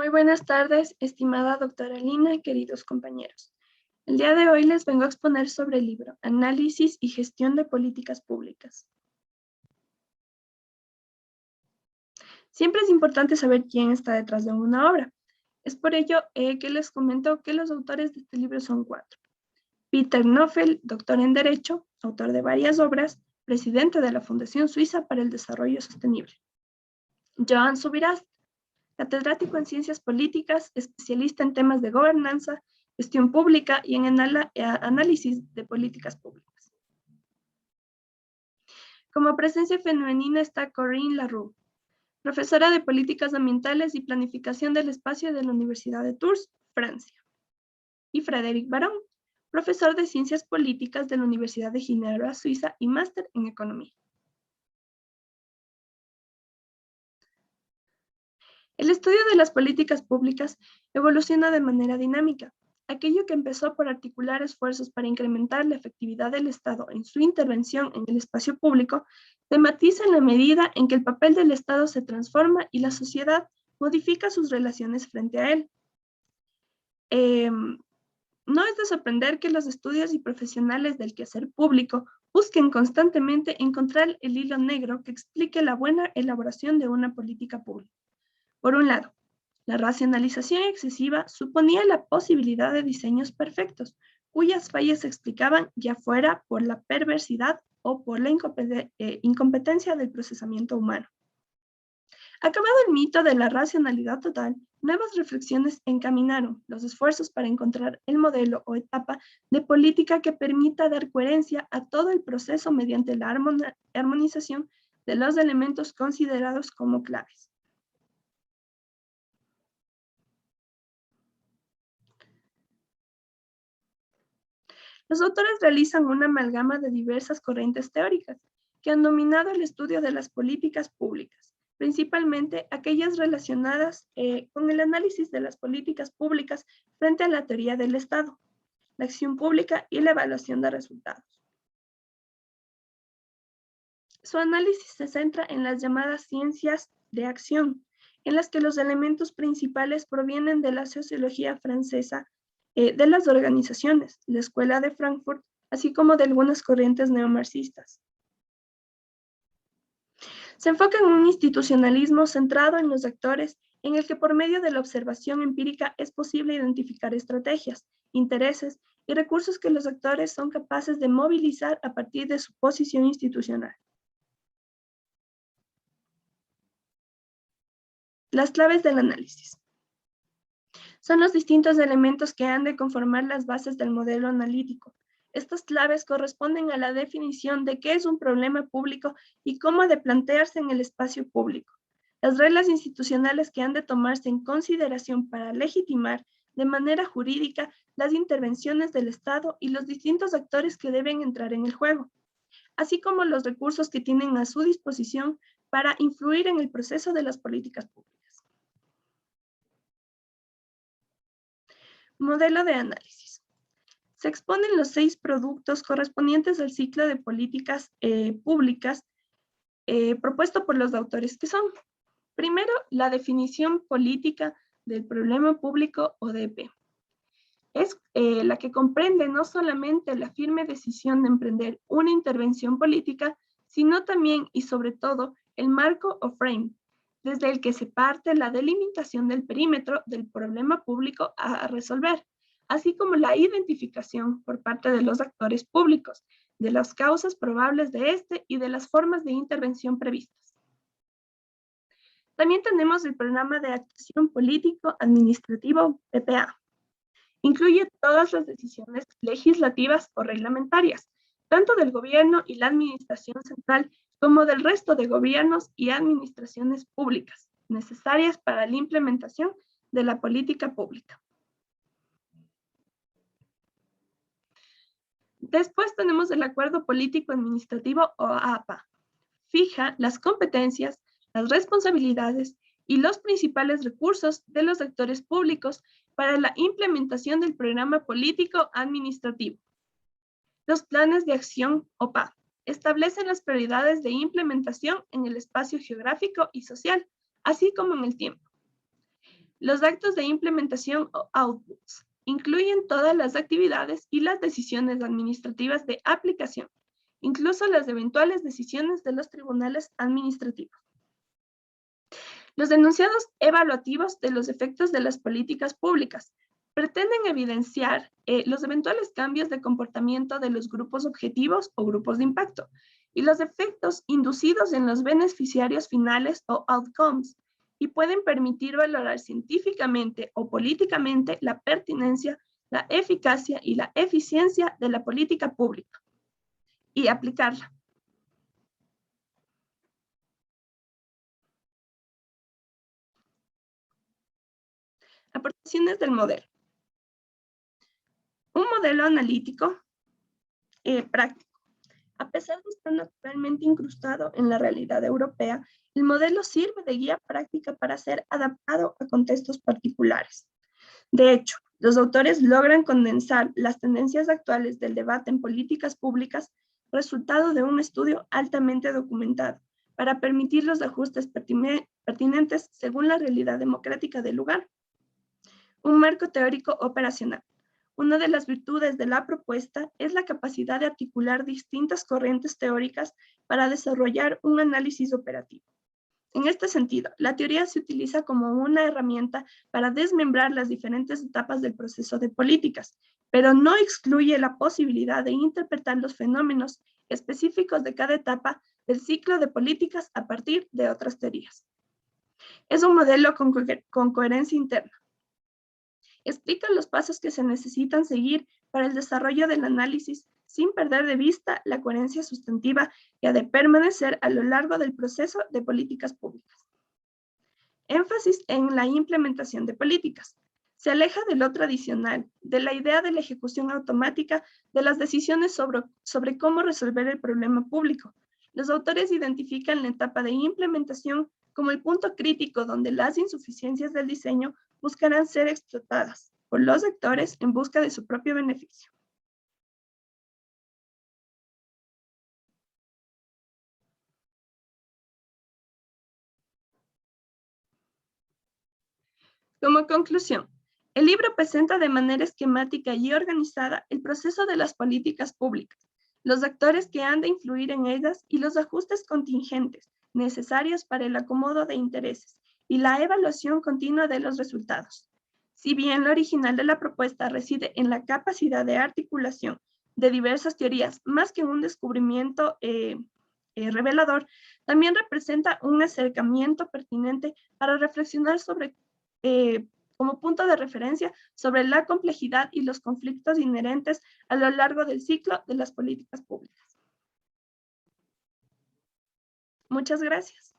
Muy buenas tardes, estimada doctora Lina, queridos compañeros. El día de hoy les vengo a exponer sobre el libro Análisis y Gestión de Políticas Públicas. Siempre es importante saber quién está detrás de una obra. Es por ello que les comento que los autores de este libro son 4. Peter Nofel, doctor en Derecho, autor de varias obras, presidente de la Fundación Suiza para el Desarrollo Sostenible. Joan Subirats, catedrático en Ciencias Políticas, especialista en temas de gobernanza, gestión pública y en análisis de políticas públicas. Como presencia femenina está Corinne Larue, profesora de Políticas Ambientales y Planificación del Espacio de la Universidad de Tours, Francia. Y Frédéric Baron, profesor de Ciencias Políticas de la Universidad de Ginebra, Suiza y máster en Economía. El estudio de las políticas públicas evoluciona de manera dinámica. Aquello que empezó por articular esfuerzos para incrementar la efectividad del Estado en su intervención en el espacio público, se matiza en la medida en que el papel del Estado se transforma y la sociedad modifica sus relaciones frente a él. No es de sorprender que los estudios y profesionales del quehacer público busquen constantemente encontrar el hilo negro que explique la buena elaboración de una política pública. Por un lado, la racionalización excesiva suponía la posibilidad de diseños perfectos, cuyas fallas se explicaban ya fuera por la perversidad o por la incompetencia del procesamiento humano. Acabado el mito de la racionalidad total, nuevas reflexiones encaminaron los esfuerzos para encontrar el modelo o etapa de política que permita dar coherencia a todo el proceso mediante la armonización de los elementos considerados como claves. Los autores realizan una amalgama de diversas corrientes teóricas que han dominado el estudio de las políticas públicas, principalmente aquellas relacionadas con el análisis de las políticas públicas frente a la teoría del Estado, la acción pública y la evaluación de resultados. Su análisis se centra en las llamadas ciencias de acción, en las que los elementos principales provienen de la sociología francesa, de las organizaciones, la Escuela de Frankfurt, así como de algunas corrientes neomarxistas. Se enfoca en un institucionalismo centrado en los actores, en el que por medio de la observación empírica es posible identificar estrategias, intereses y recursos que los actores son capaces de movilizar a partir de su posición institucional. Las claves del análisis. Son los distintos elementos que han de conformar las bases del modelo analítico. Estas claves corresponden a la definición de qué es un problema público y cómo ha de plantearse en el espacio público. Las reglas institucionales que han de tomarse en consideración para legitimar de manera jurídica las intervenciones del Estado y los distintos actores que deben entrar en el juego, así como los recursos que tienen a su disposición para influir en el proceso de las políticas públicas. Modelo de análisis. Se exponen los 6 productos correspondientes al ciclo de políticas públicas propuesto por los autores que son, primero, la definición política del problema público ODP. Es la que comprende no solamente la firme decisión de emprender una intervención política, sino también y sobre todo el marco o frame, desde el que se parte la delimitación del perímetro del problema público a resolver, así como la identificación por parte de los actores públicos de las causas probables de este y de las formas de intervención previstas. También tenemos el programa de actuación político-administrativo, PPA. Incluye todas las decisiones legislativas o reglamentarias, tanto del gobierno y la administración central como del resto de gobiernos y administraciones públicas, necesarias para la implementación de la política pública. Después tenemos el Acuerdo Político Administrativo o APA. Fija las competencias, las responsabilidades y los principales recursos de los actores públicos para la implementación del programa político administrativo. Los planes de acción OPA establecen las prioridades de implementación en el espacio geográfico y social, así como en el tiempo. Los actos de implementación o outputs incluyen todas las actividades y las decisiones administrativas de aplicación, incluso las eventuales decisiones de los tribunales administrativos. Los enunciados evaluativos de los efectos de las políticas públicas pretenden evidenciar los eventuales cambios de comportamiento de los grupos objetivos o grupos de impacto y los efectos inducidos en los beneficiarios finales o outcomes, y pueden permitir valorar científicamente o políticamente la pertinencia, la eficacia y la eficiencia de la política pública y aplicarla. Aportaciones del modelo. Un modelo analítico práctico. A pesar de estar naturalmente incrustado en la realidad europea, el modelo sirve de guía práctica para ser adaptado a contextos particulares. De hecho, los autores logran condensar las tendencias actuales del debate en políticas públicas, resultado de un estudio altamente documentado, para permitir los ajustes pertinentes según la realidad democrática del lugar. Un marco teórico operacional. Una de las virtudes de la propuesta es la capacidad de articular distintas corrientes teóricas para desarrollar un análisis operativo. En este sentido, la teoría se utiliza como una herramienta para desmembrar las diferentes etapas del proceso de políticas, pero no excluye la posibilidad de interpretar los fenómenos específicos de cada etapa del ciclo de políticas a partir de otras teorías. Es un modelo con coherencia interna. Explica los pasos que se necesitan seguir para el desarrollo del análisis sin perder de vista la coherencia sustantiva que ha de permanecer a lo largo del proceso de políticas públicas. Énfasis en la implementación de políticas. Se aleja de lo tradicional, de la idea de la ejecución automática de las decisiones sobre cómo resolver el problema público. Los autores identifican la etapa de implementación como el punto crítico donde las insuficiencias del diseño buscarán ser explotadas por los actores en busca de su propio beneficio. Como conclusión, el libro presenta de manera esquemática y organizada el proceso de las políticas públicas, los actores que han de influir en ellas y los ajustes contingentes necesarios para el acomodo de intereses y la evaluación continua de los resultados. Si bien lo original de la propuesta reside en la capacidad de articulación de diversas teorías, más que en un descubrimiento revelador, también representa un acercamiento pertinente para reflexionar sobre como punto de referencia sobre la complejidad y los conflictos inherentes a lo largo del ciclo de las políticas públicas. Muchas gracias.